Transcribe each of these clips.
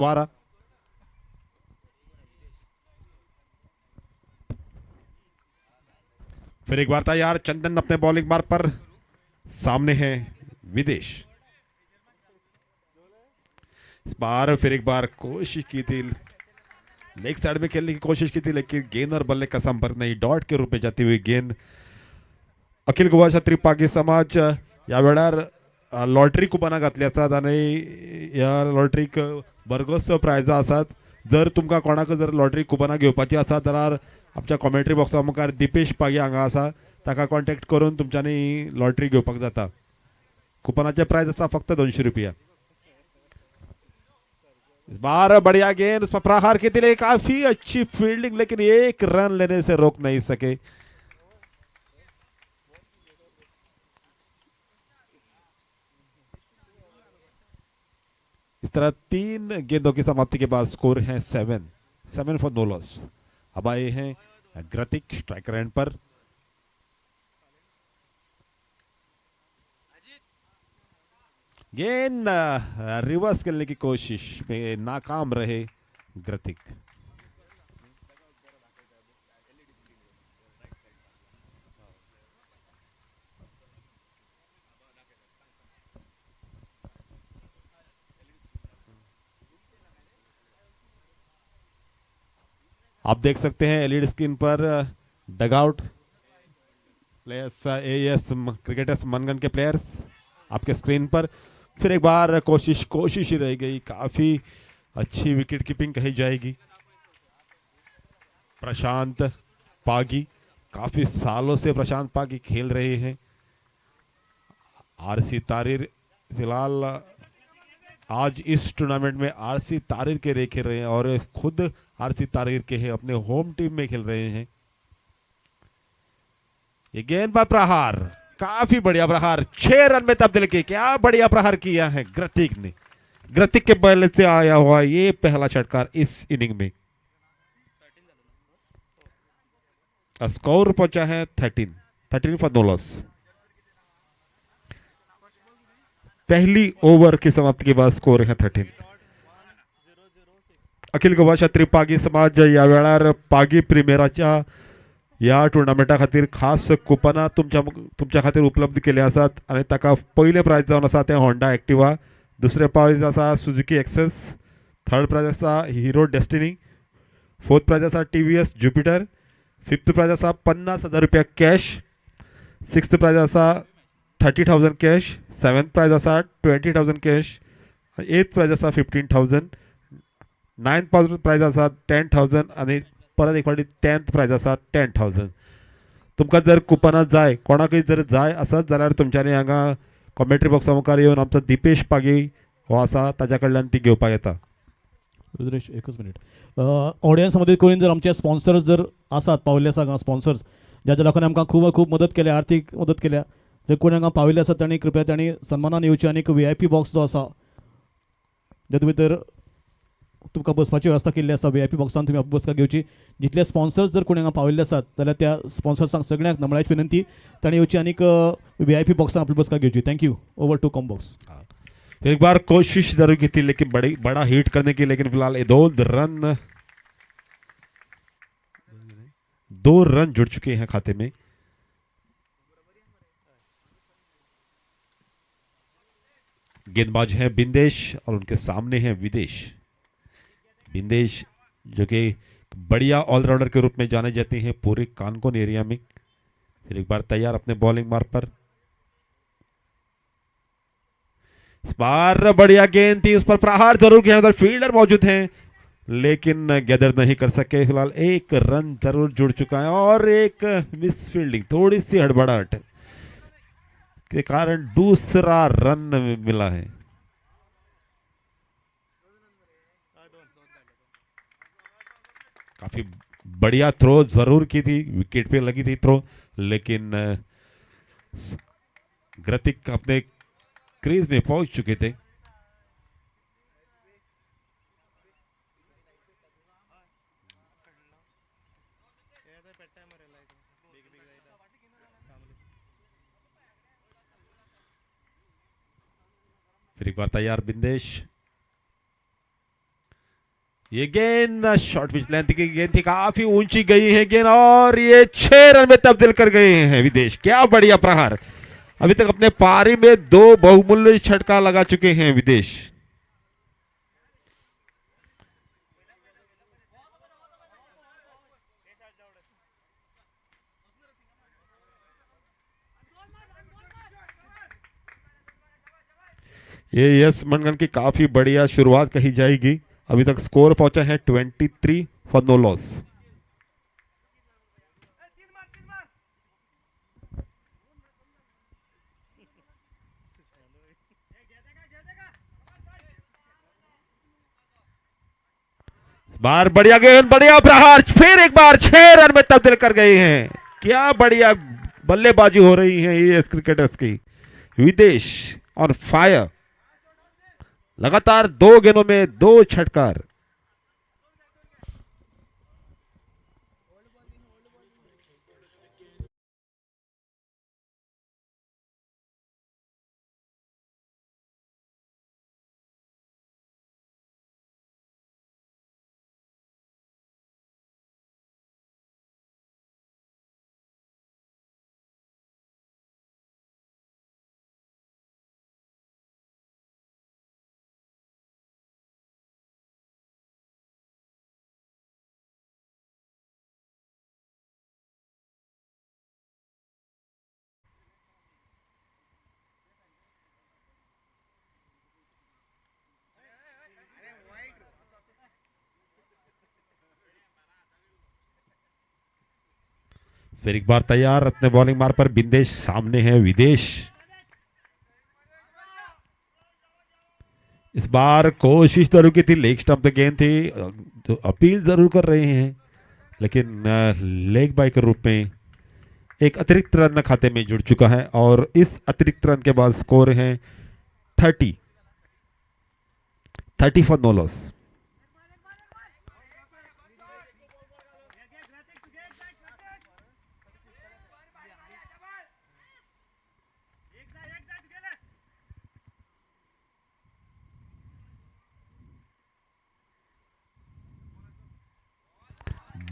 वारा फिर एक बार तैयार, चंदन अपने बॉलिंग मार्क पर, सामने है विदेश। इस बार फिर एक बार कोशिश की थी, लेग साइड में खेलने की कोशिश की थी, लेकिन गेंद और बल्ले का संपर्क नहीं। डॉट के रूप में जाती हुई गेंद। अखिल गोवा छत्री पागी समाज या वेळार लॉटरी कुपना घातली आणि या लॉटरीक भरघोस प्रायजां आसात. जर तुमकां कोणाक जर लॉटरी कुपनां घेवपाची आसात जाल्यार आमच्या कॉमेंट्री बॉक्सा मुखार दिपेश पागी हांगा आसा, ताका कॉन्टॅक्ट करून तुमच्यांनी लॉटरी घेवपाक जाता. कुपनाचे प्राइस आसा फक्त 200 रुपया. इस बार बढ़िया गेंद, प्रहार के दिले, काफी अच्छी फील्डिंग, लेकिन एक रन लेने से रोक नहीं सके. इस तरह 3 गेंदों की समाप्ति के बाद स्कोर है 7 फॉर नो लॉस. अब आए हैं ग्रतिक स्ट्राइकर एंड पर. गेंद रिवर्स खेलने की कोशिश में नाकाम रहे ग्रतिक. आप देख सकते हैं एलईडी स्क्रीन पर डगआउट प्लेयर्स, एएस क्रिकेटर्स मनगन के प्लेयर्स आपके स्क्रीन पर. फिर एक बार कोशिश ही रह गई. काफी अच्छी विकेट कीपिंग कही जाएगी. प्रशांत पागी, काफी सालों से प्रशांत पागी खेल रहे हैं. आरसी तारिर फिलहाल आज इस टूर्नामेंट में आरसी तारिर के लिए खेल रहे हैं और खुद आरसी तारिर के हैं, अपने होम टीम में खेल रहे हैं. ये गेंद पर प्रहार, काफी बढ़िया प्रहार, 6 रन में तब्दील की. क्या बढ़िया प्रहार किया है ग्रतिक ने. ग्रतिक के बल्ले से आया हुआ ये पहला षटकार इस इनिंग में. स्कोर पहुंचा है 13 फॉर नो लॉस. पहली ओवर की समाप्ति के बाद स्कोर है 13. अखिल गोवा छत्री पागी समाज या वेळार पागी प्रिमियराच्या या टुर्नामेंटा खातीर खास कुपनां तुमच्या खातीर उपलब्ध केले आसात आणि ताका पयले प्राइज जावन आसा ते होंडा एक्टिवा, दुसरे प्राइज आसा सुजुकी एक्सेस, थर्ड प्राइज आसा हिरो डेस्टिनी, फोर्थ प्राइज आसा टीव्हीएस ज्युपिटर, फिफ्थ प्राइज आसा 50,000 रुपया कॅश, सिक्स्थ प्राइज आसा 30,000 कॅश, सेवेंथ प्राइज आसा 20,000 कॅश, एथ प्राइज आसा 15,000, नाइन्थ प्राइज आसा 10,000 आणि परत एक फावटी 10th प्राइज आसा 10,000. तुमकां जर कुपनां जाय, कोणाकय जर जाय आसत जाल्यार तुमच्यांनी हांगा कॉमेंट्री बॉक्सा मुखार येवन आमचो दिपेश पागी हो आसा ताच्या कडल्यान ती घेवपाक येता. रुद्रेश एकच मिनिट. ऑडियन्स मध्ये कोणी जर आमचे स्पॉन्सर्स जर आसात पाविल्ले आसा स्पॉन्सर्स, ज्या ज्या लोकांनी आमकां खूब मदत केल्या, आर्थीक मदत केल्या, जर कोणी हांगा पाविल्ले आसात तांणी कृपया तांणी सन्मानान येवचे. आनी VIP बॉक्स जो आसा जेतूं भितर तुमकां बसपाची वेवस्था केल्ली आसा, VIP बॉक्सान तुमी बसका घेवची. जितले स्पॉन्सर्स जर कोणी हांगा पाविल्ले आसात जाल्यार त्या स्पॉन्सर्सांक सगळ्यांक नमळायची विनंती, तांणी येवची आनीक VIP बॉक्सान आपली बसका घेवची. Thank you. ओवर टू कॉम्बॉक्स. एक बार कोशिश जरूर की थी लेकिन बड़ा हिट करने की, लेकिन फिलहाल 2 रन जुड़ चुके हैं खाते में. गेंदबाज हैं बिंदेश और उनके सामने हैं विदेश. बिंदेश जो कि बढ़िया ऑलराउंडर के रूप में जाने जाते हैं पूरे कानकोन एरिया में. फिर एक बार तैयार अपने बॉलिंग मार्क पर. इस बार बढ़िया गेंद थी, उस पर प्रहार जरूर किया, उधर फील्डर मौजूद हैं लेकिन गैदर नहीं कर सके. फिलहाल 1 रन जरूर जुड़ चुका है और एक मिस फील्डिंग, थोड़ी सी हड़बड़ाहट के कारण दूसरा रन मिला है. काफी बढ़िया थ्रो जरूर की थी, विकेट पे लगी थी थ्रो, लेकिन ग्रतिक अपने क्रीज में पहुंच चुके थे. फिर एक बार तैयार बिंदेश. ये गेंद शॉर्ट पिच लेंथ की गेंद थी, काफी ऊंची गई है गेंद और ये 6 रन में तब्दील कर गए हैं विदेश। क्या बढ़िया प्रहार, अभी तक अपने पारी में 2 बहुमूल्य छटका लगा चुके हैं विदेश। ये यस मनगन की काफी बढ़िया शुरुआत कही जाएगी। अभी तक स्कोर पहुंचा है 23 फॉर नो लॉस। बार बढ़िया गेंद, बढ़िया प्रहार, फिर एक बार 6 रन में तब्दील कर गए हैं। क्या बढ़िया बल्लेबाजी हो रही है ये क्रिकेटर्स की। विदेश ऑन फायर, लगातार 2 गेंदों में 2 छटकार। फिर एक बार तैयार अपने बॉलिंग मार्ग पर, बिंदेश सामने है विदेश। इस बार कोशिश जरूर की थी, लेग स्टंप पे गेंद थी, तो अपील जरूर कर रहे हैं लेकिन लेग बाय के रूप में एक अतिरिक्त रन खाते में जुड़ चुका है और इस अतिरिक्त रन के बाद स्कोर है 30 फॉर नो लॉस।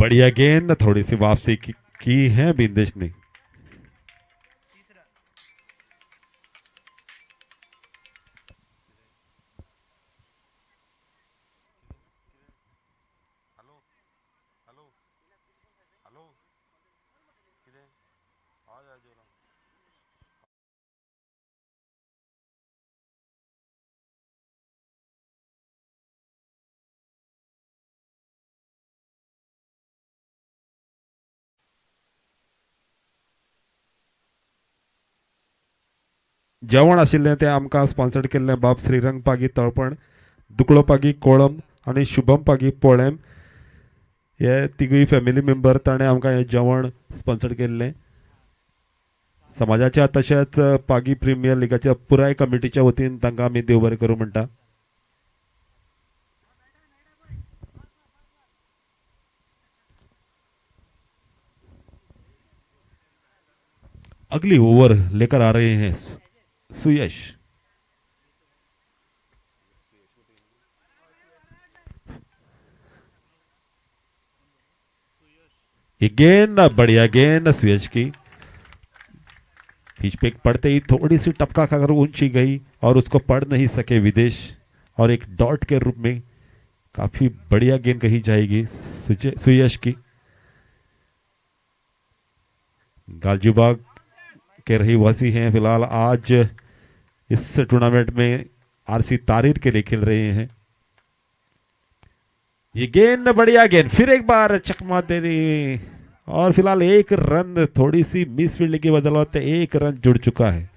बढ़िया गेंद, थोड़ी सी वापसी की है बिंदेश ने। जेवण आशिल्लें तें आमकां स्पॉन्सर्ड केल्लें बाब श्रीरंग पागी तळपण, दुकळो पागी कोळम आनी शुभम पागी पोळेम, हे तिगूय फॅमिली मेंबर ताणें आमकां हें जेवण स्पॉन्सर्ड केल्लें। समाजाच्या तशेंच पागी प्रिमियर लिगाच्या पुराय कमिटीच्या वतीन तांकां आमी देव बरें करूं म्हणटा। अगली ओवर लेकर आ रहे हैं सुयश। ये गेंद, बढ़िया गेंद सुयश की, पिच पे पड़ते ही थोड़ी सी टपका खाकर ऊंची गई और उसको पढ़ नहीं सके विदेश और एक डॉट के रूप में काफी बढ़िया गेंद कही जाएगी सुयश की। गालजीबाग के रहीवासी हैं फिलहाल, आज इस टूर्नामेंट में आरसी तारीर के लिए खेल रहे हैं। ये गेंद, बढ़िया गेंद, फिर एक बार चकमा दे रही और फिलहाल 1 रन, थोड़ी सी मिस फील्ड की बदौलत 1 रन जुड़ चुका है।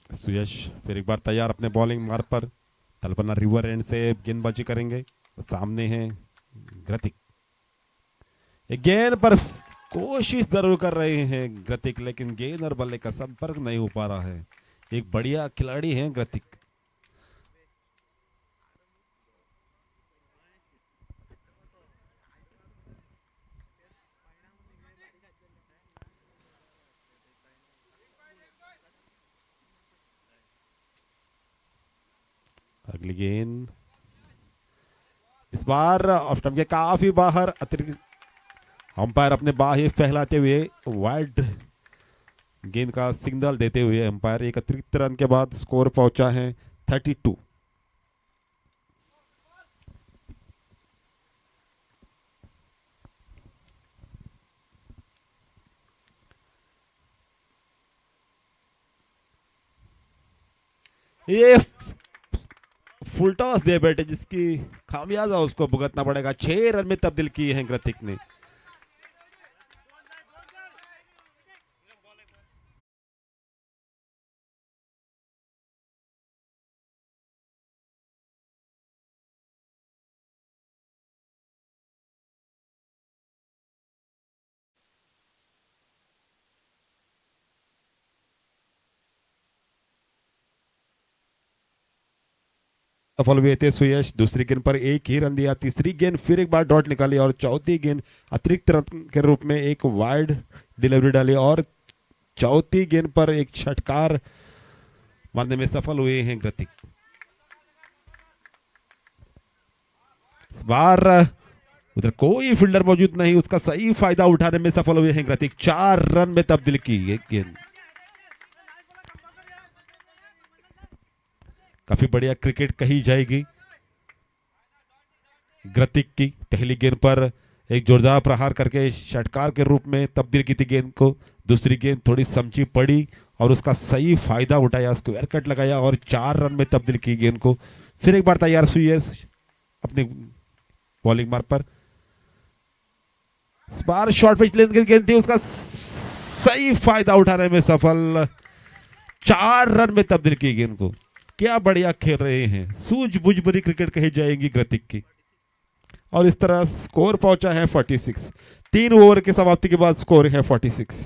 सुयश फिर एक बार तैयार अपने बॉलिंग मार्ग पर, तलपना रिवर एंड से गेंदबाजी करेंगे। सामने है ग्रतिक, गेंद पर कोशिश जरूर कर रहे हैं गतिक, लेकिन गेंद और बल्ले का संपर्क नहीं हो पा रहा है। एक बढ़िया खिलाड़ी हैं गतिक। अगली गेंद इस बार ऑफ स्टंप के काफी बाहर, अतिरिक्त अंपायर अपने बाहें फैलाते हुए वाइड गेंद का सिग्नल देते हुए अंपायर एक अतिरिक्त रन के बाद स्कोर पहुंचा है 32। ये फुल टॉस दे बैठे जिसकी खामियाजा उसको भुगतना पड़ेगा। 6 रन में तब्दील किए हैं कृतिक ने। सफल हुए थे सुयश। दूसरी गेंद पर एक ही रन दिया, तीसरी गेंद फिर एक बार डॉट निकाली और चौथी गेंद अतिरिक्त रन के रूप में एक वाइड डिलीवरी डाली और चौथी गेंद पर एक छटकार मारने में सफल हुए हैं कृतिक। इस बार उधर कोई फील्डर मौजूद नहीं, उसका सही फायदा उठाने में सफल हुए हैं कृतिक। 4 रन में तब्दील की एक गेंद। काफी बढ़िया क्रिकेट कही जाएगी ग्रतिक की। पहली गेंद पर एक जोरदार प्रहार करके षटकार के रूप में तब्दील की थी गेंद को। दूसरी गेंद थोड़ी समझी पड़ी और उसका सही फायदा उठाया, स्क्वायर कट लगाया और 4 रन में तब्दील की गेंद को। फिर एक बार तैयार सुयश अपनी बॉलिंग मार्ग पर। इस बार शॉर्ट पिच लेंथ की गेंद थी, उसका सही फायदा उठाने में सफल। 4 रन में तब्दील की गेंद को। क्या बढ़िया खेल रहे हैं, सूझबूझ भरी क्रिकेट कही जाएगी ग्रतिक की। और इस तरह स्कोर पहुंचा है 46। 3 ओव्हर की समाप्ति के बाद स्कोर है 46।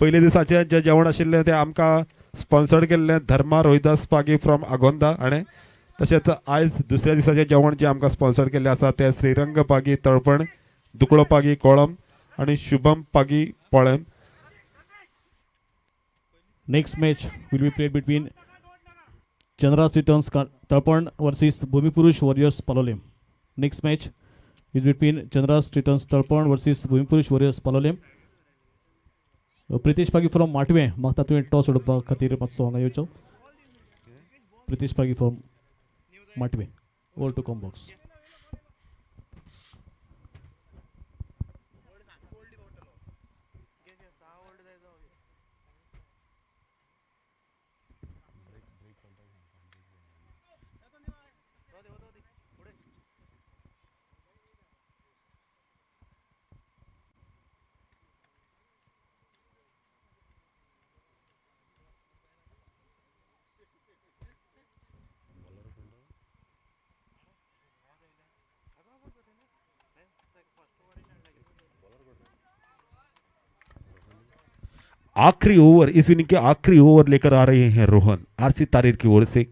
पहिले दिसाचे जे जेवण आशिल्ले ते आमकां स्पॉन्सर्ड केल्ले धर्मा रोहिदास पागी फ्रॉम आगोंदा, आणि तशेंच आयज दुसऱ्या दिसाचे जेवण जे आमकां स्पॉन्सर्ड केल्ले आसा ते श्रीरंग पागी तळपण, दुकळो पागी कोळम आणि Shubham Pagi पोळेम. Next match will be played between Chandras Returns Tarpan versus Bhumipurush Warriors Palolem. Next match is between Chandras Returns Tarpan versus Bhumipurush Warriors Palolem. Pritesh Pagi from Matwe मागता तुवें टॉस उडोवपा खातीर मातसो हांगा येवचो. Pritesh Pagi from Matwe. Over to com box. आखिरी over, इस inning के आखिरी ओवर लेकर आ रहे हैं रोहन आरसी तारीर की ओर से।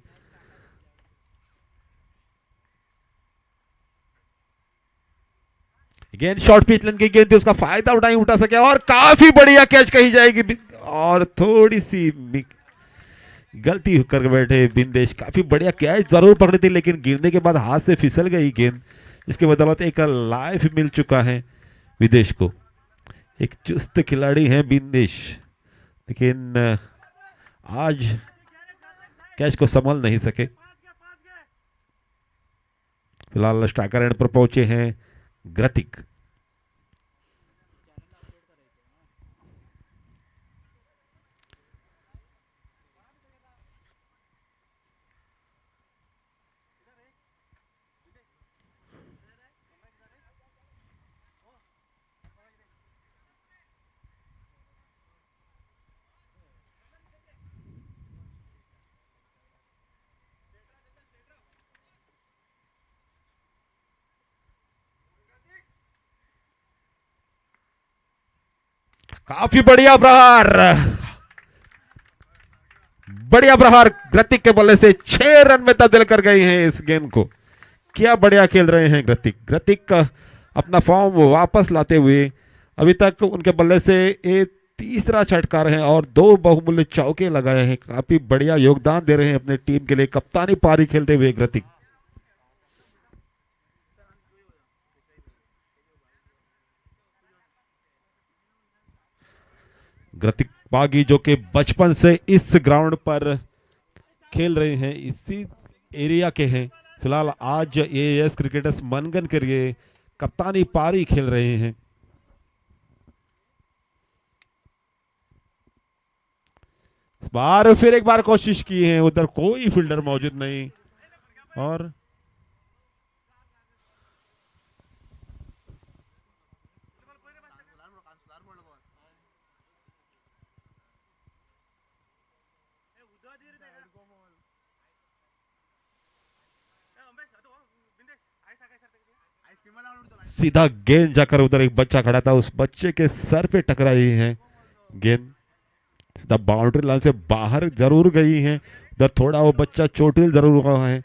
गेंद शॉर्ट पिच लेंथ की गेंद थी, उसका फायदा उठा सके और काफी बढ़िया कैच कही जाएगी। और थोड़ी सी गलती कर बैठे बिंदेश। काफी बढ़िया कैच जरूर पकड़ी थी, लेकिन गिरने के बाद हाथ से फिसल गई गेंद, जिसके बदौलत एक लाइफ मिल चुका है विदेश को। एक चुस्त खिलाड़ी है बिंदेश, लेकिन आज कैच को संभाल नहीं सके। फिलहाल स्ट्राइकर एंड पर पहुंचे हैं ग्रतिक। काफी बढ़िया प्रहार, बढ़िया प्रहार ग्रतिक के बल्ले से 6 रन में तब्दील कर गए हैं इस गेंद को। क्या बढ़िया खेल रहे हैं ग्रतिक। ग्रतिक का अपना फॉर्म वापस लाते हुए अभी तक उनके बल्ले से एक तीसरा छटकार है और 2 बहुमूल्य चौके लगाए हैं। काफी बढ़िया योगदान दे रहे हैं अपने टीम के लिए कप्तानी पारी खेलते हुए ग्रतिक। ग्रतिक पागी जो कि बचपन से इस ग्राउंड पर खेल रहे हैं, इसी एरिया के हैं। फिलहाल आज एएस क्रिकेटर्स मनगन के लिए कप्तानी पारी खेल रहे हैं। इस बार फिर एक बार कोशिश की है, उधर कोई फील्डर मौजूद नहीं और सीधा गेंद जाकर उधर एक बच्चा खड़ा था, उस बच्चे के सर पे टकराई है गेंद, सीधा बाउंड्री लाइन से बाहर जरूर गई है। उधर थोड़ा वो बच्चा चोटिल जरूर हुआ है।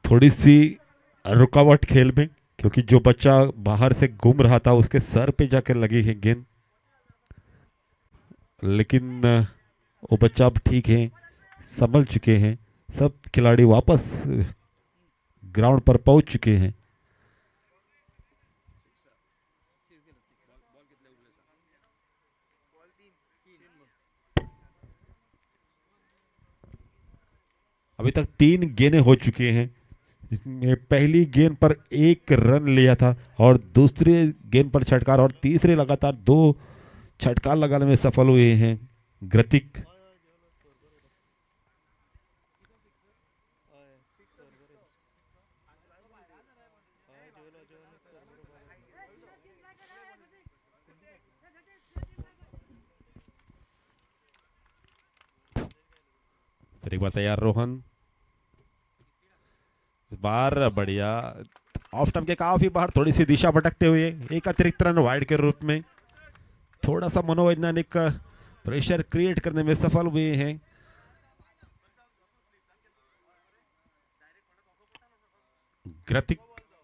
थोड़ी सी रुकावट खेल में, क्योंकि जो बच्चा बाहर से घूम रहा था उसके सर पे जाकर लगी है गेंद, लेकिन वो बच्चा अब ठीक है, संभल चुके हैं। सब खिलाड़ी वापस ग्राउंड पर पहुंच चुके हैं। अभी तक 3 गेंदें हो चुके हैं, जिसमें पहली गेंद पर 1 रन लिया था और दूसरे गेंद पर छटकार और तीसरे लगातार 2 छटकार लगाने में सफल हुए हैं ग्रतिक। फिर एक बार तैयार रोहन, इस बार बढ़िया ऑफ स्टंप के काफी बाहर थोड़ी सी दिशा भटकते हुए एक अतिरिक्त रन वाइड के रूप में थोड़ा सा मनोवैज्ञानिक प्रेशर क्रिएट करने में सफल हुए हैं। ग्रतिक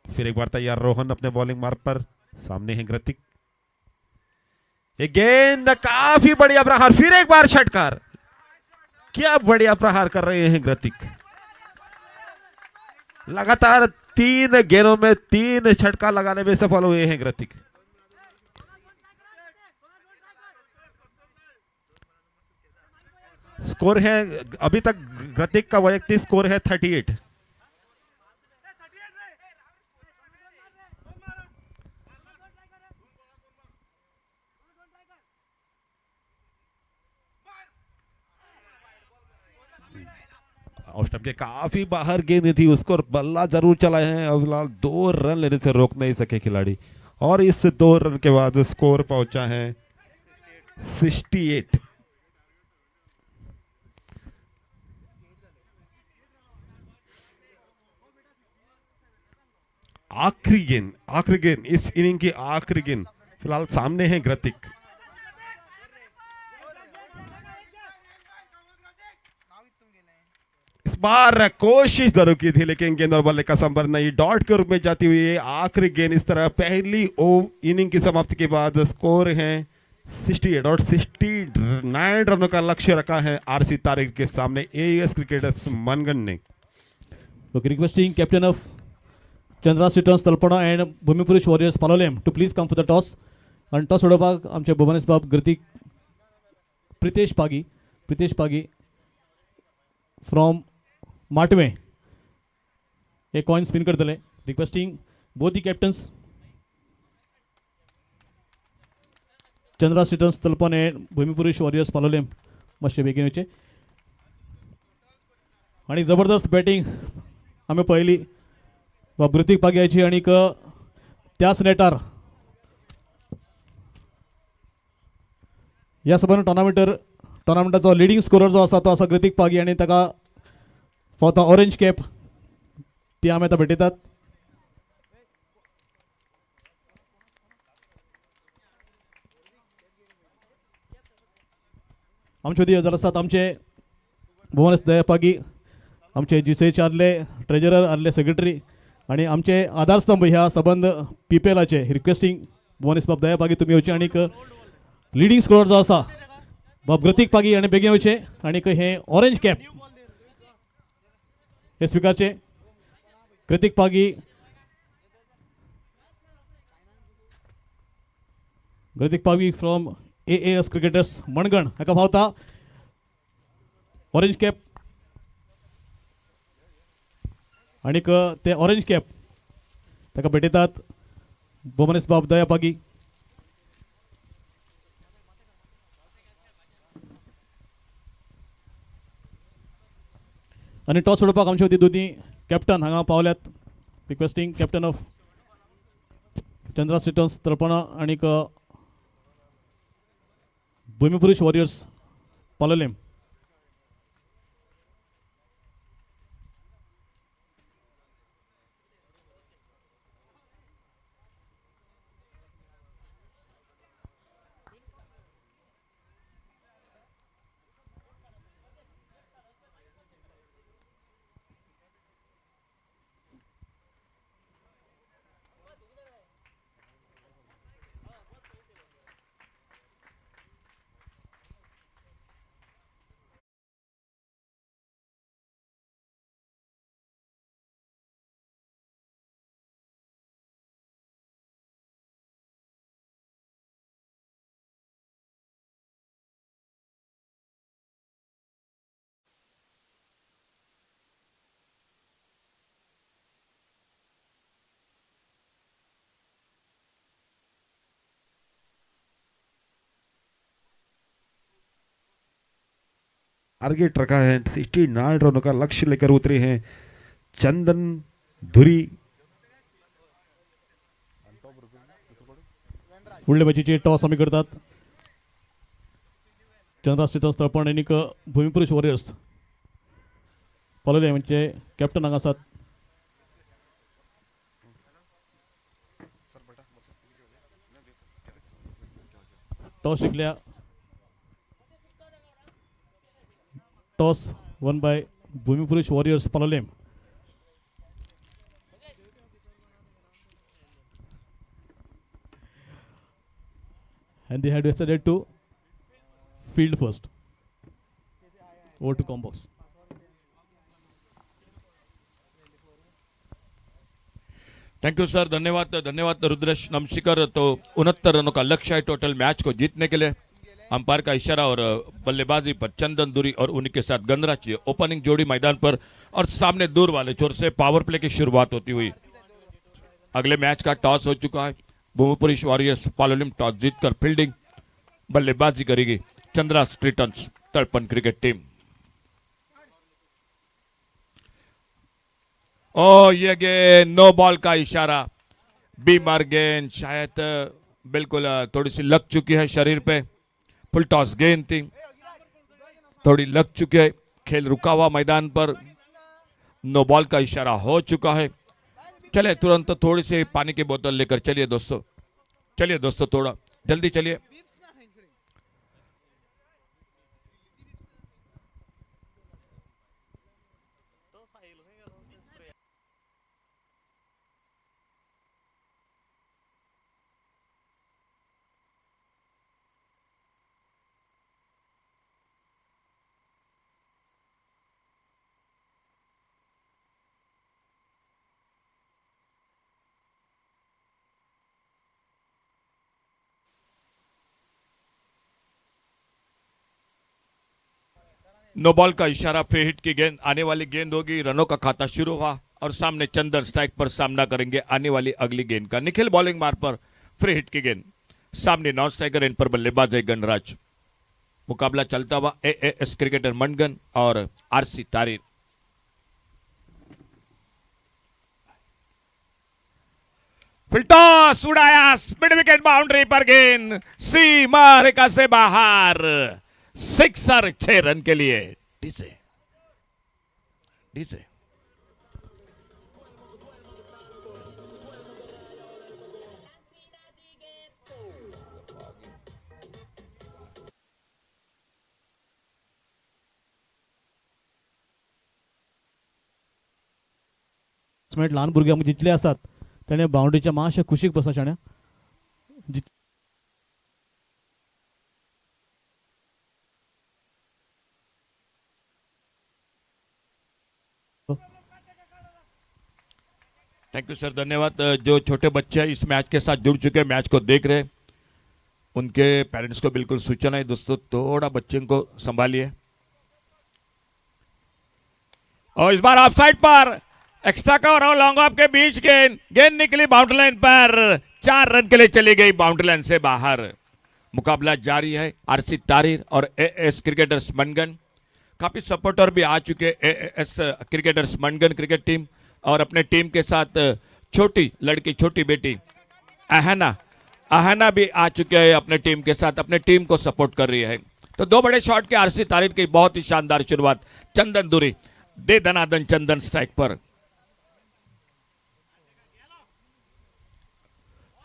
फिर एक बार तैयार रोहन अपने बॉलिंग मार्ग पर, सामने है ग्रतिक। एक गेंद, काफी बढ़िया प्रहार, फिर एक बार षटकार। क्या बढ़िया प्रहार कर रहे हैं ग्रतिक। लगातार 3 गेंदों में 3 छटका लगाने में सफल हुए हैं ग्रतिक। स्कोर है अभी तक ग्रतिक का वैयक्तिक स्कोर है 38। ऑफ स्टंप के काफी बाहर गेंद थी, उसको बल्ला जरूर चलाए हैं और फिलहाल 2 रन लेने से रोक नहीं सके खिलाड़ी और इस 2 रन के बाद स्कोर पहुंचा है 68। आखिरी गेंद इस इनिंग की आखिरी गेंद, फिलहाल सामने है ग्रतिक। इस बार कोशिश जरूर की थी लेकिन गेंद और बल्ले का संपर्क नहीं, डॉट के रूप में जाती हुई आखिरी गेंद। इस तरह पहली इनिंग की समाप्ति के बाद स्कोर है 68 और 69 रनों का लक्ष्य रखा है आरसी तारिक के सामने एएस क्रिकेटर्स मनगन ने। Okay, requesting captain of Chandra Returns Talpana and Bhumipurush Warriors Palolem to please come for the toss. And toss सोडोवपाक आमचे भुवनेश बाब गर्तीक Pritesh Pagi from Matwe a coin spin करतले. Requesting both the captains Chandra Returns Talpana and Bhumipurush Warriors Palolem मातशे बेगीन येवचे. आणि जबरदस्त batting आम्ही पहिली कृतिक पाग्याची आणि त्याच नेटार या सबंद टोर्नामेंटाचो लिडिंग स्कोरर जो आसा तो आसा कृतिक पागी आणि ताका फॉर द ऑरेंज कॅप ती आमी आतां भेटयतात. आमचे मदीं हजर आसात आमचे भुवनेश दयापागी, आमचे जीसेचे आदले ट्रेजरर आदले सेक्रेटरी आणि आमचे आधारस्तंभ ह्या सबंद पीपीएलाचे. रिक्वेस्टिंग भुवनेश बाब दयापागी तुम्ही येवचे आणि लिडिंग स्कोरर जो आसा बाब कृतिक पागी आणि बेगीन येवचे आणि हे orange cap hey स्वीकारचे. Kritik Pagi from as cricketers मणगण हाका फावता ऑरेंज कॅप आणि ते ऑरेंज कॅप ताका भेटयतात भुवनेश बाब दयापागी. आणि टॉस सोडोवपाक आमचे मदीं दोनी कॅप्टन हांगा पावल्यात. Requesting captain of Chandra returns Talpona आणि भूमिपुरुष वॉरियर्स पालोलेम. टारगेट रखा है 69 रनों का लक्ष्य लेकर उतरे हैं चंदन धुरी. फुडले बॅचीचे टॉस आमी करतात. चंद्रा रिटर्न्स तळपण आणि भूमिपुरुष वॉरियर्स पालोलेम म्हणजे कॅप्टन हांगा आसात. टॉस जिंकल्या. Toss won by Bhumipurush warriors Palolem. And they had decided to field first. Over to Combox. Thank you sir, धन्यवाद रुद्रेश नमशिकर. तो 69 रनों का लक्ष्य है टोटल मैच को जीतने के लिए. अंपायर का इशारा और बल्लेबाजी पर चंदन दूरी और उन्हीं के साथ गंदराची ओपनिंग जोड़ी मैदान पर और सामने दूर वाले छोर से पावर प्ले की शुरुआत होती हुई. अगले मैच का टॉस हो चुका है. भूमिपुरुष वॉरियर्स पालोलेम टॉस जीतकर फील्डिंग बल्लेबाजी करेगी. Chandra returns Talpona cricket team. ओ ये गेंद नो बॉल का इशारा. बीमार गेंद शायद बिल्कुल थोड़ी सी लग चुकी है शरीर पे. फुल टॉस गेंद थी, थोड़ी लग चुकी है. खेल रुका हुआ मैदान पर. नो बॉल का इशारा हो चुका है. चले तुरंत थोड़ी सी पानी की बोतल लेकर चलिए दोस्तों थोड़ा जल्दी चलिए. नो बॉल का इशारा, फ्री हिट की गेंद, आने वाली गेंद होगी, रनों का खाता शुरू हुआ और सामने चंदन स्ट्राइक पर सामना करेंगे आने वाली अगली गेंद का। निखिल बॉलिंग मार पर फ्री हिट की गेंद, सामने नॉन स्ट्राइकर इन पर बल्लेबाज है गणराज। मुकाबला चलता हुआ एएस क्रिकेटर मनगन और आरसी तारीर। फिर टॉस उड़ाया, मिड विकेट बाउंड्री पर गेंद सीमा रेखा से बाहर, सिक्सर 6 रन के लिए। डीजे डीजे मिनिट ल्हान भुरगे आमकां जितले आसात ताणे बाउंड्रीच्या मातशे कुशीक बसा शाण्या। थैंक यू सर, धन्यवाद। जो छोटे बच्चे हैं इस मैच के साथ जुड़ चुके हैं, मैच को देख रहे हैं, उनके पेरेंट्स को बिल्कुल सूचना है दोस्तों, थोड़ा बच्चे को संभालिए। और इस बार ऑफसाइड पर एक्स्ट्रा कवर और लॉन्ग ऑफ के बीच गेंद निकली बाउंड्री लाइन पर, 4 रन के लिए चली गई बाउंड्री लाइन से बाहर। मुकाबला जारी है। आरसी तारीर और एएस क्रिकेटर्स मनगन, काफी सपोर्टर भी आ चुके एएस क्रिकेटर्स मनगन क्रिकेट टीम, और अपने टीम के साथ छोटी लड़की, छोटी बेटी अहाना भी आ चुके हैं अपने टीम के साथ, अपने टीम को सपोर्ट कर रही है। तो 2 बड़े शॉट के आरसी तारीर की बहुत ही शानदार शुरुआत। चंदन दूरी दे दनादन, चंदन स्ट्राइक पर।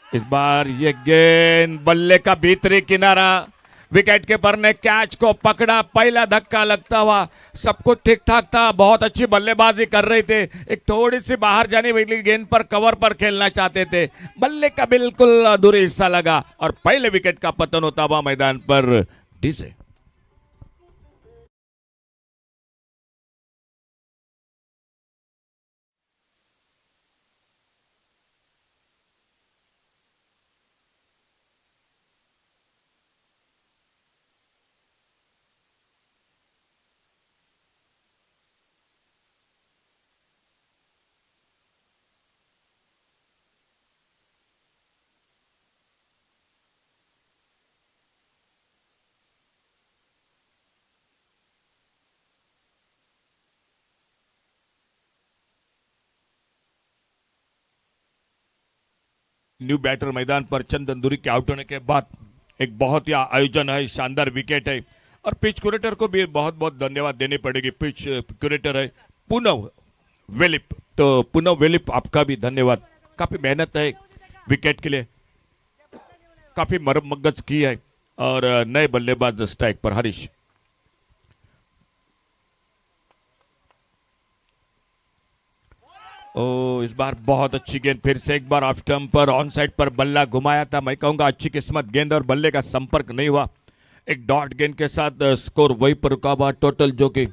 इस बार ये गेंद बल्ले का भीतरी किनारा, विकेट कीपर ने कैच को पकड़ा, पहला धक्का लगता हुआ, सब कुछ ठीक ठाक था, बहुत अच्छी बल्लेबाजी कर रहे थे, एक थोड़ी सी बाहर जाने वाली गेंद पर कवर पर खेलना चाहते थे, बल्ले का बिल्कुल अधूरा हिस्सा लगा और पहले विकेट का पतन होता हुआ मैदान पर। डीजे न्यू बैटर मैदान पर चंदन दूरी के आउट होने के बाद एक बहुत ही आयोजन है, शानदार विकेट है, और पिच क्यूरेटर को भी बहुत बहुत धन्यवाद देनी पड़ेगी। पिच क्यूरेटर है पुनव वेलिप, तो पुनव वेलिप आपका भी धन्यवाद, काफी मेहनत है विकेट के लिए, काफी मरम्मत की है। और नए बल्लेबाज स्ट्राइक पर हरीश। ओ, इस बार बहुत अच्छी गेंद, फिर से एक बार ऑफ स्टंप पर ऑन साइड पर बल्ला घुमाया था। मैं कहूंगा अच्छी किस्मत, गेंद और बल्ले का संपर्क नहीं हुआ, एक डॉट गेंद के साथ स्कोर वही पर रुका हुआ, टोटल जो कि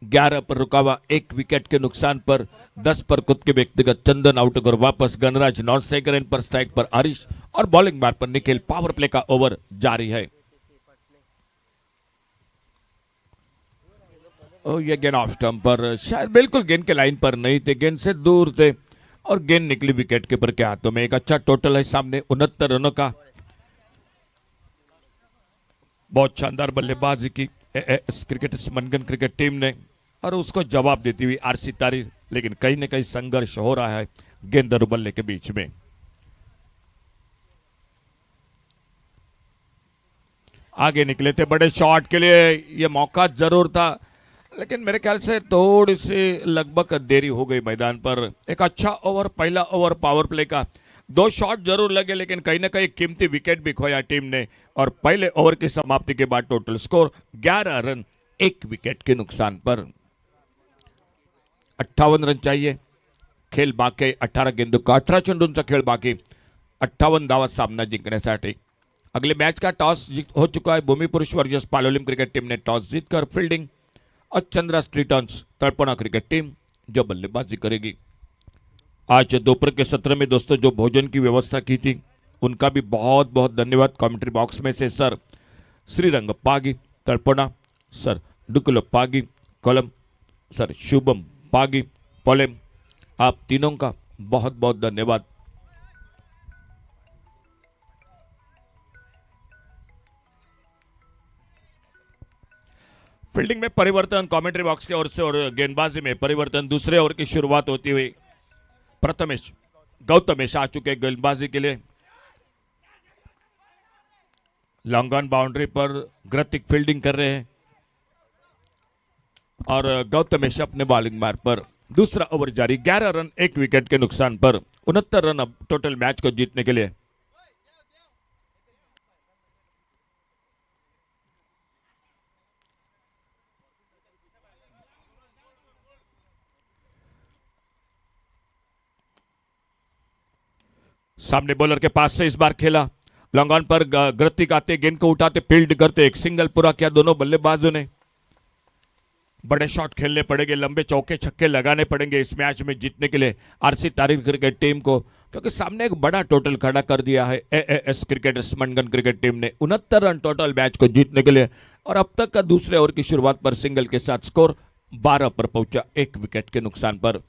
11 पर रुका हुआ, 1 विकेट के नुकसान पर 10 पर खुद के व्यक्तिगत। चंदन आउट और वापस गणराज, नॉन स्ट्राइकर इन पर स्ट्राइक पर हरीश और बॉलिंग मार पर निखिल। पावर प्ले का ओवर जारी है। ओ, ये गेंद ऑफ स्टंप पर, शायद बिल्कुल गेंद के लाइन पर नहीं थे, गेंद से दूर थे और गेंद निकली विकेट कीपर के हाथों में। एक अच्छा टोटल है सामने 69 रनों का। बहुत शानदार बल्लेबाजी की क्रिकेटर्स मनगन क्रिकेट टीम ने, और उसको जवाब देती हुई आरसी तारीर, लेकिन कहीं ना कहीं संघर्ष हो रहा है गेंद और बल्ले के बीच में। आगे निकले थे बड़े शॉट के लिए, यह मौका जरूर था, लेकिन मेरे ख्याल से थोड़ी सी लगभग देरी हो गई मैदान पर। एक अच्छा ओवर, पहला ओवर पावर प्ले का, 2 शॉट जरूर लगे, लेकिन कहीं ना कहीं कीमती विकेट भी खोया टीम ने। और पहले ओवर की समाप्ति के बाद टोटल स्कोर 11 रन 1 विकेट के नुकसान पर। 58 रन चाहिए, खेळ बाकी 18 गेंदू का 18 चेंडूंचा खेळ बाकी, 58 धावा सामना जिंकण्यासाठी। अगले मैच का टॉस हो चुका है, भूमि पुरुष वर्सेस पालोलिम क्रिकेट टीम ने टॉस जीतकर फील्डिंग और चंद्रा स्ट्रीटॉन्स तड़पना क्रिकेट टीम जो बल्लेबाजी करेगी। आज दोपहर के सत्र में दोस्तों जो भोजन की व्यवस्था की थी उनका भी बहुत बहुत धन्यवाद। कमेंट्री बॉक्स में से sir Shrirang Pagi तड़पना, sir डुकुलो Pagi kolam sir Shubham Pagi पोलेम, आप तीनों का बहुत बहुत धन्यवाद। फील्डिंग में परिवर्तन कमेंट्री बॉक्स की ओर से और गेंदबाजी में परिवर्तन। दूसरे ओवर की शुरुआत होती हुई प्रथमेश गौतमेश आ चुके गेंदबाजी के लिए। लॉन्ग ऑन बाउंड्री पर ग्रतिक फील्डिंग कर रहे हैं और गौतमेश अपने बॉलिंग मार्ग पर। दूसरा ओवर जारी, 11 रन 1 विकेट के नुकसान पर, 69 रन अब टोटल मैच को जीतने के लिए। सामने बॉलर के पास से इस बार खेला, लॉन्ग ऑन पर ग्रतिक आते, गेंद को उठाते, फील्ड करते, एक सिंगल पूरा किया दोनों बल्लेबाजों ने। बड़े शॉट खेलने पड़ेंगे, लंबे चौके छक्के लगाने पड़ेंगे इस मैच में जीतने के लिए आरसी तारीख क्रिकेट टीम को, क्योंकि सामने एक बड़ा टोटल खड़ा कर दिया है एएएस क्रिकेटर्स मंडगन क्रिकेट टीम ने। 69 रन टोटल मैच को जीतने के लिए और अब तक का दूसरे ओवर की शुरुआत पर सिंगल के साथ स्कोर 12 पर पहुंचा 1 विकेट के नुकसान पर।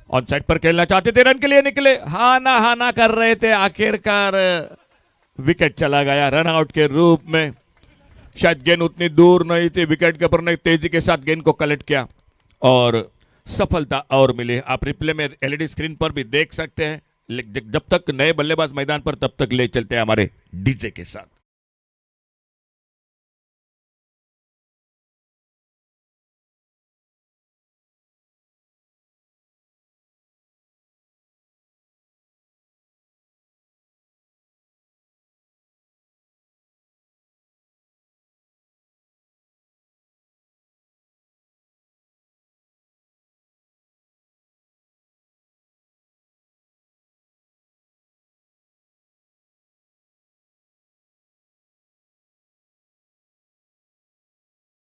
ऑन साइड पर खेलना चाहते थे, रन के लिए निकले, हाना हाना कर रहे थे, आखिरकार विकेट चला गया रन आउट के रूप में। शायद गेंद उतनी दूर नहीं थी, विकेट के ऊपर ने तेजी के साथ गेंद को कलेक्ट किया और सफलता और मिली। आप रिप्ले में एलईडी स्क्रीन पर भी देख सकते हैं। जब तक नए बल्लेबाज मैदान पर तब तक ले चलते हैं हमारे डीजे के साथ।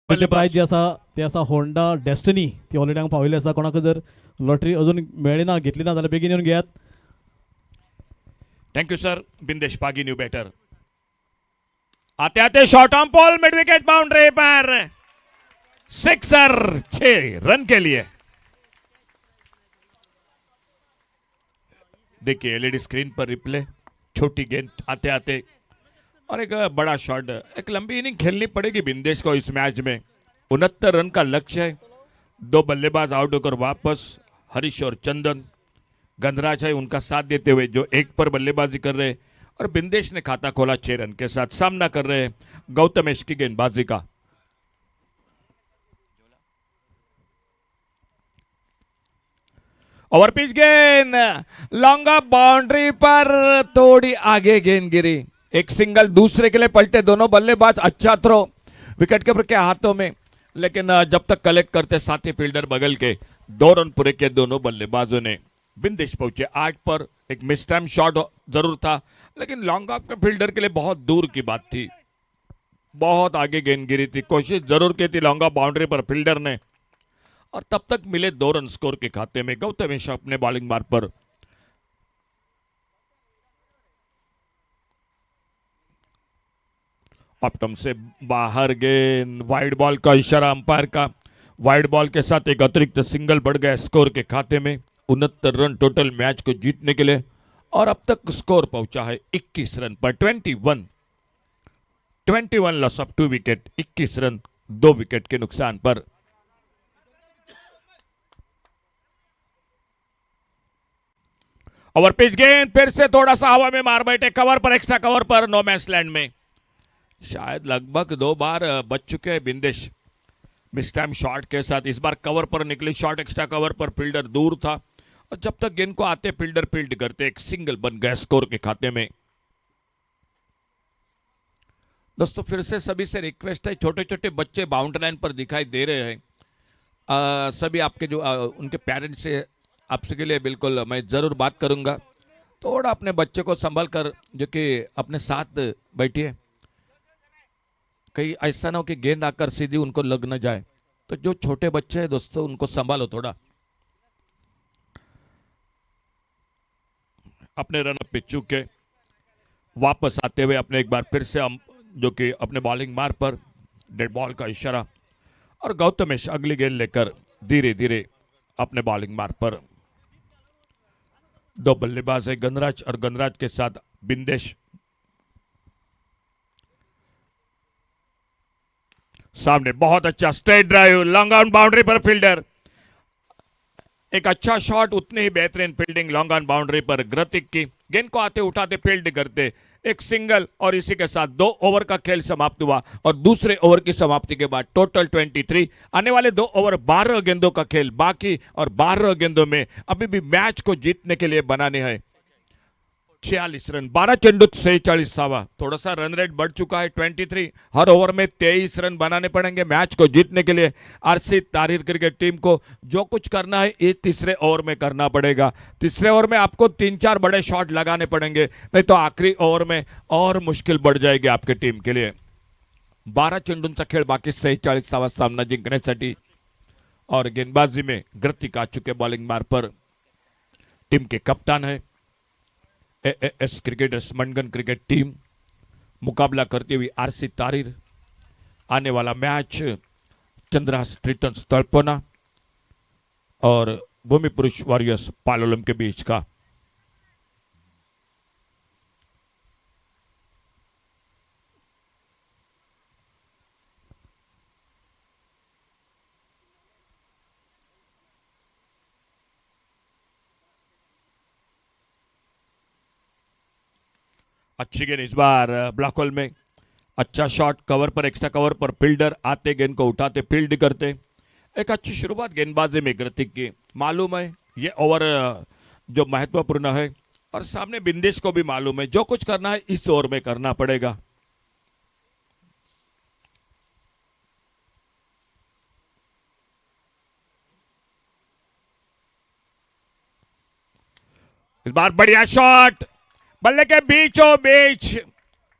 प्राइज जी आसा ते आसा होंडा डेस्टिनी, ती ऑलरेडी हांगा पाविल्ली आसा। कोणाक जर लॉटरी अजून मेळ्ळी ना, घेतली ना जाल्यार बेगीन येवन घेयात। Thank you sir. Bindesh Pagi new batter, आते आते short on ball, mid wicket boundary पर सिक्सर, 6 रन के लिए। देखिए एलईडी स्क्रीन पर रिप्ले, छोटी गेंद आते आते और एक बड़ा शॉट। एक लंबी इनिंग खेलनी पड़ेगी बिंदेश को इस मैच में। 69 रन का लक्ष्य है। 2 बल्लेबाज आउट होकर वापस, हरीश और चंदन गंधराज है उनका साथ देते हुए जो 1 पर बल्लेबाजी कर रहे हैं और बिंदेश ने खाता खोला 6 रन के साथ। सामना कर रहे हैं गौतमेश की गेंदबाजी का। ओवर पिच गेंद, लॉन्ग ऑफ बाउंड्री पर थोड़ी आगे गेंद गिरी, एक सिंगल दूसरे के लिए पलटे दोनों बल्लेबाज। अच्छा थ्रो विकेट कीपर के हाथों में, लेकिन जब तक कलेक्ट करते साथी फील्डर बगल के 2 रन पूरे किए दोनों बल्लेबाजों ने। बिंदेश पहुंचे 8 पर। एक मिस टाइम शॉट जरूर था, लेकिन लॉन्ग ऑफ के फील्डर के लिए बहुत दूर की बात थी, बहुत आगे गेंद गिरी थी। कोशिश जरूर की थी लॉन्ग ऑफ बाउंड्री पर फील्डर ने और तब तक मिले 2 रन स्कोर के खाते में। गौतमेश अपने बॉलिंग मार्ग पर। ऑप्टम से बाहर गेंद, वाइड बॉल का इशारा अंपायर का। वाइड बॉल के साथ एक अतिरिक्त सिंगल बढ़ गया स्कोर के खाते में। 69 रन टोटल मैच को जीतने के लिए और अब तक स्कोर पहुंचा है 21 रन पर। 21 loss of 2 wicket, 21 run 2 wicket के नुकसान पर। ओवर पिच गेंद फिर से थोड़ा सा हवा में मार बैठे, कवर पर, एक्स्ट्रा कवर पर, नो मैच लैंड में। शायद लगभग 2 बार बच चुके हैं बिंदेश मिस टाइम शॉट के साथ। इस बार कवर पर निकली शॉट, एक्स्ट्रा कवर पर, फील्डर दूर था और जब तक गेंद को आते फील्डर फील्ड करते, एक सिंगल बन गया स्कोर के खाते में। दोस्तों फिर से सभी से रिक्वेस्ट है, छोटे छोटे बच्चे बाउंड्री लाइन पर दिखाई दे रहे हैं, सभी आपके जो उनके पेरेंट्स से आपसे के लिए बिल्कुल मैं ज़रूर बात करूंगा, थोड़ा अपने बच्चे को संभाल कर जो कि अपने साथ बैठिए, कहीं ऐसा ना हो कि गेंद आकर सीधी उनको लग न जाए। तो जो छोटे बच्चे हैं दोस्तों उनको संभालो थोड़ा। अपने रन पे चूके वापस आते हुए अपने एक बार फिर से हम जो कि अपने बॉलिंग मार पर डेड बॉल का इशारा, और गौतमेश अगली गेंद लेकर धीरे धीरे अपने बॉलिंग मार पर। दो बल्लेबाज है गणराज और गणराज के साथ बिंदेश। सामने बहुत अच्छा straight drive, long on boundary पर फील्डर, एक अच्छा शॉट, उतनी ही बेहतरीन फील्डिंग लॉन्ग ऑन बाउंड्री पर ग्रतिक की। गेंद को आते उठाते फील्ड करते एक सिंगल, और इसी के साथ 2 ओवर का खेल समाप्त हुआ। और दूसरे ओवर की समाप्ति के बाद टोटल 23। आने वाले 2 ओवर 12 गेंदों का खेल बाकी, और 12 गेंदों में अभी भी मैच को जीतने के लिए बनाने हैं 46 रन। 12 चेंडू 46 धावा, थोड़ा सा रन रेट बढ़ चुका है 23। हर ओवर में 23 रन बनाने पड़ेंगे मैच को जीतने के लिए। आरसी तारीर क्रिकेट टीम को जो कुछ करना है ये तीसरे ओवर में करना पड़ेगा। तीसरे ओवर में आपको 3-4 बड़े शॉट लगाने पड़ेंगे, नहीं तो आखिरी ओवर में और मुश्किल बढ़ जाएगी आपके टीम के लिए। 12 चेंडूंचा खेळ बाकी 46 धावा सामना जिंकण्यासाठी, और गेंदबाजी में ग्रतिक आ चुके बॉलिंग मार पर। टीम के कप्तान है एएस क्रिकेटर्स मंडगन क्रिकेट टीम, मुकाबला करती हुई आरसी तारीर। आने वाला मैच चंद्रहास ट्रिटन्स तळपोना और भूमि पुरुष वॉरियर्स पालोलम के बीच का। अच्छी गेंद इस बार ब्लॉक होल में, अच्छा शॉट, कवर पर, एक्स्ट्रा कवर पर फील्डर आते गेंद को उठाते फील्ड करते। एक अच्छी शुरुआत गेंदबाजी में ग्रतिक की। मालूम है ये ओवर जो महत्वपूर्ण है, और सामने बिंदेश को भी मालूम है जो कुछ करना है इस ओवर में करना पड़ेगा। इस बार बढ़िया शॉट, बल्ले के बीचों बीच,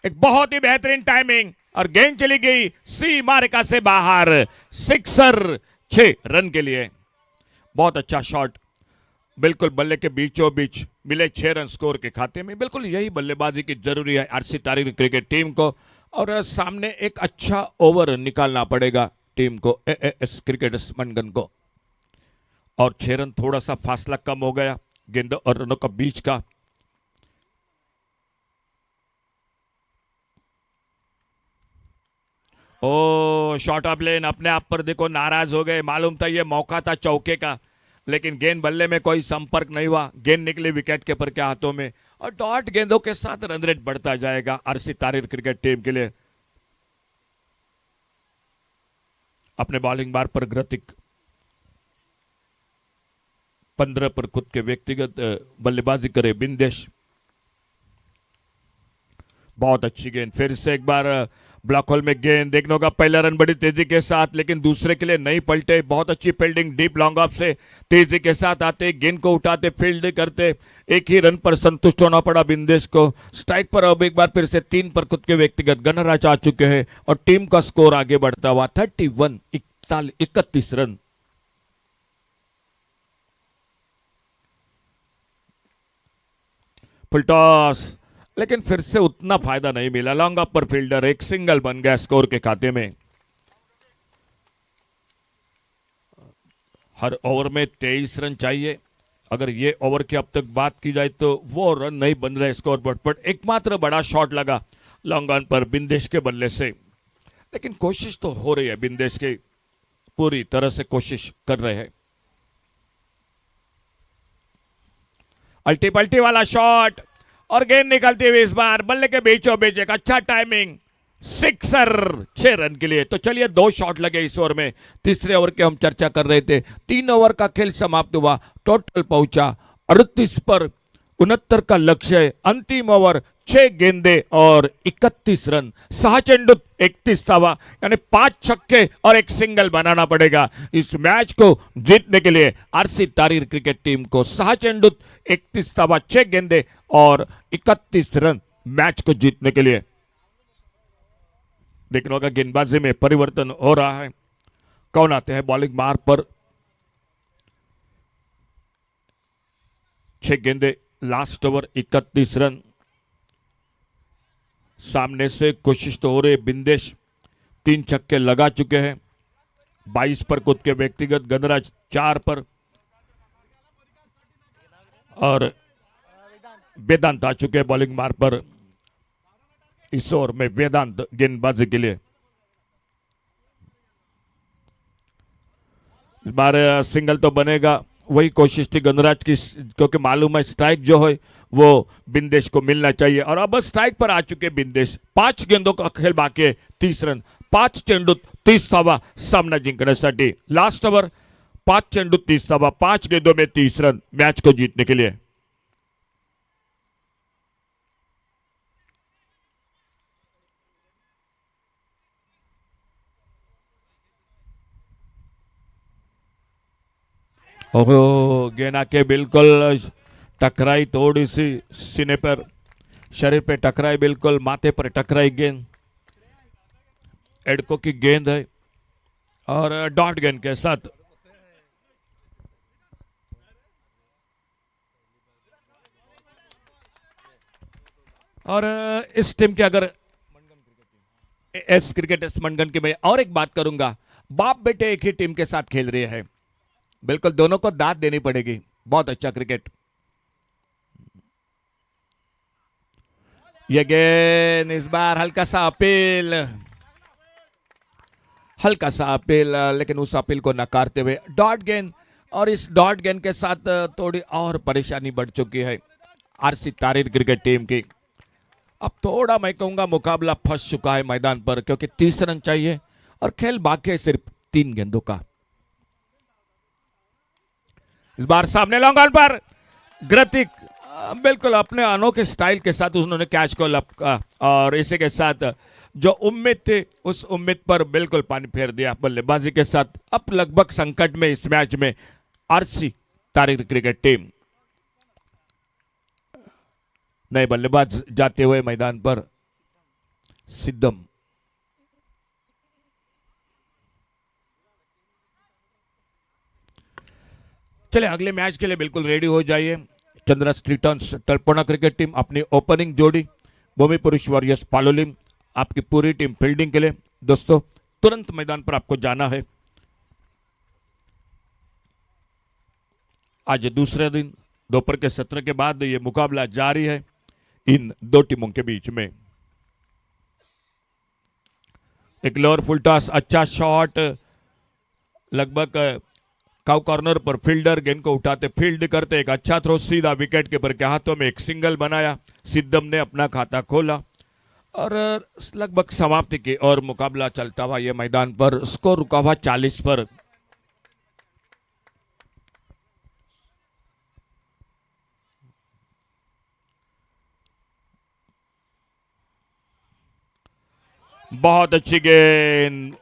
एक बहुत ही बेहतरीन टाइमिंग, और गेंद चली गई सी मार्का से बाहर। सिक्सर 6 रन के लिए। बहुत अच्छा शॉट, बिल्कुल बल्ले के बीचों बीच मिले 6 रन स्कोर के खाते में। बिल्कुल यही बल्लेबाजी की जरूरी है आरसी तारीर क्रिकेट टीम को, और सामने एक अच्छा ओवर निकालना पड़ेगा टीम को एएस क्रिकेटर्स मंडगन को। और 6 रन, थोड़ा सा फासला कम हो गया गेंद और रनों का बीच का। ओ शॉर्ट ऑफ लेन, अपने आप पर देखो नाराज हो गए। मालूम था ये मौका था चौके का, लेकिन गेंद बल्ले में कोई संपर्क नहीं हुआ। गेंद निकली विकेट कीपर के हाथों में, और डॉट गेंदों के साथ रन रेट बढ़ता जाएगा आरसी तारीर क्रिकेट टीम के लिए। अपने बॉलिंग बार पर ग्रतिक 15 पर खुद के व्यक्तिगत बल्लेबाजी करे बिंदेश। बहुत अच्छी गेंद, फिर से एक बार ब्लॉक होल में गेंद देखने का। पहला रन बड़ी तेजी के साथ, लेकिन दूसरे के लिए नहीं पलटे। बहुत अच्छी फील्डिंग, डीप लॉन्ग ऑफ से तेजी के साथ आते, गेंद को उठाते, फील्ड करते। एक ही रन पर संतुष्ट होना पड़ा बिंदेश को। स्ट्राइक पर अब एक बार फिर से 3 पर खुद के व्यक्तिगत गणराज आ चुके हैं, और टीम का स्कोर आगे बढ़ता हुआ 31 रन। फुल टॉस, लेकिन फिर से उतना फायदा नहीं मिला। लॉन्ग ऑफ पर फील्डर, एक सिंगल बन गया स्कोर के खाते में। हर ओवर में 23 रन चाहिए। अगर ये ओवर की अब तक बात की जाए तो वो रन नहीं बन रहे स्कोर बोर्ड पर। एकमात्र बड़ा शॉट लगा लॉन्ग ऑन पर बिंदेश के बल्ले से, लेकिन कोशिश तो हो रही है बिंदेश की, पूरी तरह से कोशिश कर रहे हैं। अल्टी पल्टी वाला शॉट, और गेंद निकलती हुई इस बार बल्ले के बीचों बीच, एक अच्छा टाइमिंग, सिक्सर 6 रन के लिए। तो चलिए 2 शॉट लगे इस ओवर में। तीसरे ओवर की हम चर्चा कर रहे थे। 3 ओवर का खेल समाप्त हुआ, टोटल पहुंचा 38 पर 69 का लक्ष्य है। अंतिम ओवर 6 गेंदे और 31 रन, 6 चेंडू 31 धावा, यानी 5 छक्के और एक सिंगल बनाना पड़ेगा इस मैच को जीतने के लिए आरसी तारीर क्रिकेट टीम को। 6 चेंडू 31 धावा, 6 गेंदे और 31 रन मैच को जीतने के लिए। देखने का गेंदबाजी में परिवर्तन हो रहा है। कौन आते हैं बॉलिंग मार्क पर। 6 गेंदे, लास्ट ओवर 31 रन। सामने से कोशिश तो हो रही है, बिंदेश 3 छक्के लगा चुके हैं। 22 पर खुद के व्यक्तिगत, गणराज 4 पर और वेदांत आ चुके हैं बॉलिंग मार्क पर। इस ओवर में वेदांत गेंदबाजी के लिए। इस बार सिंगल तो बनेगा, वही कोशिश थी गणराज की, क्योंकि मालूम है स्ट्राइक जो है वो बिंदेश को मिलना चाहिए। और अब स्ट्राइक पर आ चुके बिंदेश। 5 गेंदों का खेल बाकी है, 30 रन। 5 चेंडूत 30 धावा सामना जिंकण्यासाठी। लास्ट ओवर 5 चेंडूत 30 धावा, 5 गेंदों में 30 रन मैच को जीतने के लिए। ओहो, गेंद आके बिल्कुल टकराई, थोड़ी सी सीने पर, शरीर पे टकराई, बिल्कुल माथे पर टकराई गेंद। एडको की गेंद है और डॉट गेंद के साथ और इस टीम के अगर एस क्रिकेटर्स मनगन की मैं और एक बात करूंगा, बाप बेटे एक ही टीम के साथ खेल रहे हैं, बिल्कुल दोनों को दाद देनी पड़ेगी। बहुत अच्छा क्रिकेट। ये गेंद इस बार हल्का सा अपील, लेकिन उस अपील को नकारते हुए डॉट गेंद। और इस डॉट गेंद के साथ थोड़ी और परेशानी बढ़ चुकी है आरसी तारीर क्रिकेट टीम की। अब थोड़ा मैं कहूंगा मुकाबला फंस चुका है मैदान पर, क्योंकि 30 रन चाहिए और खेल बाकी है सिर्फ 3 गेंदों का। इस बार सामने लॉन्ग ऑन पर ग्रतिक बिल्कुल अपने अनोखे स्टाइल के साथ उन्होंने कैच को लपका और इसी के साथ जो उम्मीद थी उस उम्मीद पर बिल्कुल पानी फेर दिया बल्लेबाजी के साथ। अब लगभग संकट में इस मैच में आरसी तारीर क्रिकेट टीम। नए बल्लेबाज जाते हुए मैदान पर सिद्धम। चले अगले मैच के लिए बिल्कुल रेडी हो जाइए। चंद्रा स्ट्रीटन्स तलपोना क्रिकेट टीम अपनी ओपनिंग जोड़ी भूमि पुरुष वॉरियर्स पालोलिम, आपकी पूरी टीम फील्डिंग के लिए। दोस्तों तुरंत मैदान पर आपको जाना है। आज दूसरे दिन दोपहर के सत्र के बाद यह मुकाबला जारी है इन दो टीमों के बीच में। एक लोअर फुल टॉस, अच्छा शॉट, लगभग काउ कॉर्नर पर फील्डर गेंद को उठाते फील्ड करते, एक अच्छा थ्रो सीधा विकेट कीपर के हाथों में, एक सिंगल बनाया। सिद्धम ने अपना खाता खोला और लगभग समाप्ति की और मुकाबला चलता हुआ यह मैदान पर। स्कोर रुका हुआ 40 पर। बहुत अच्छी गेंद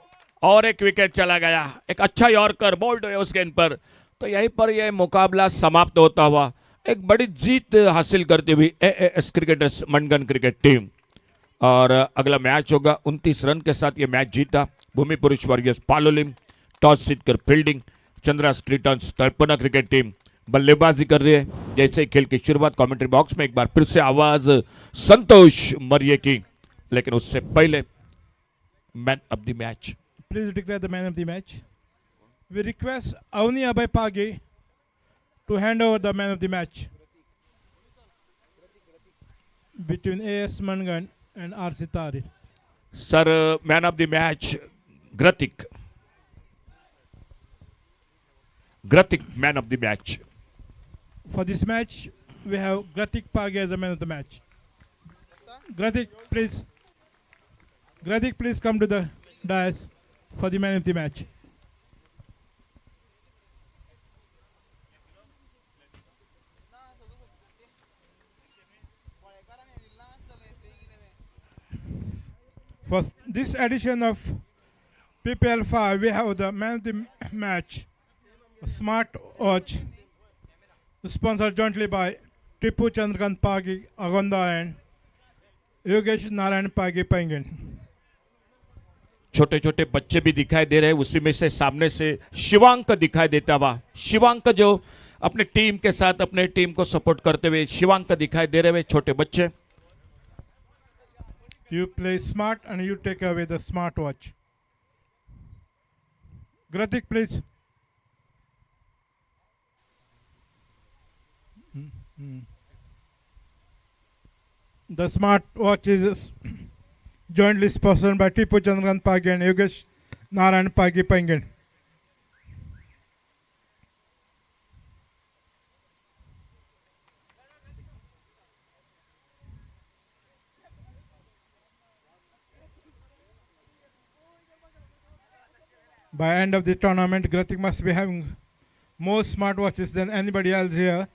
और एक विकेट चला गया। एक अच्छा यॉर्कर बोल्ड हुए उस गेंद पर। तो यहीं पर यह मुकाबला समाप्त होता हुआ एक बड़ी जीत हासिल करती हुई एएएस क्रिकेटर्स मनगन क्रिकेट टीम। और अगला मैच होगा 29 रन के साथ यह मैच जीता भूमि पुरुष वॉरियर्स पालोलिम। टॉस जीतकर फील्डिंग चंद्रा स्ट्रीटन्स तलपोना क्रिकेट टीम बल्लेबाजी कर रही है। जैसे खेल की शुरुआत कमेंट्री बॉक्स में एक बार फिर से आवाज संतोष मरिये की, लेकिन उससे पहले man of the match. Please declare the man of the match. We request Avni Abhay Page to hand over the man of the match between AS Mangan and RC Tarir. Sir man of the match ग्रतिक, man of the match. For this match, we have Gratik Page as the man of the match. Gratik, please come to the dais for the man of the match. For this edition of PPL 5, we have the man of the match, a smart watch, sponsored jointly by Tipu Chandrakant Pagi Agonda and Yogesh Narayan Pagi Penguin. छोटे छोटे बच्चे भी दिखाई दे रहे हैं, उसी में से सामने से शिवांक दिखाई देता हुआ, शिवांक जो अपने टीम के साथ अपने टीम को सपोर्ट करते हुए शिवांक दिखाई दे रहे हैं, छोटे बच्चे। You play smart and you take away the smartwatch. Gratik, please. The smartwatch is jointly sponsored by Tipu Chandran Pagi and Yogesh Narayan Pagi Penguin. By end of the tournament, Gratik must be having more smartwatches than anybody else here.